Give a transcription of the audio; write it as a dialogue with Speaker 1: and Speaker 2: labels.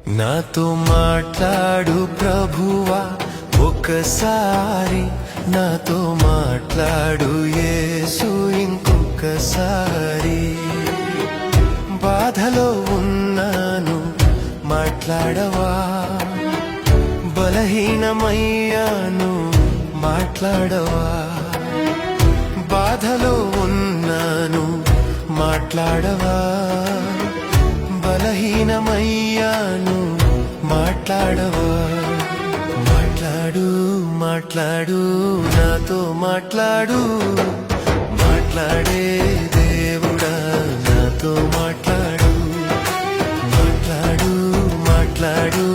Speaker 1: నాతో మాట్లాడు ప్రభువా, ఒక్కసారి నాతో మాట్లాడు యేసు ఇంకొకసారి. బాధలో ఉన్నాను మాట్లాడవా, బలహీనమయ్యాను మాట్లాడవా. బాధలో ఉన్నాను మాట్లాడవా, బలహీనమయ్యాను మాట్లాడవా. మాట్లాడు మాట్లాడు నాతో మాట్లాడు, మాట్లాడే దేవుడా నాతో మాట్లాడు. మాట్లాడు మాట్లాడు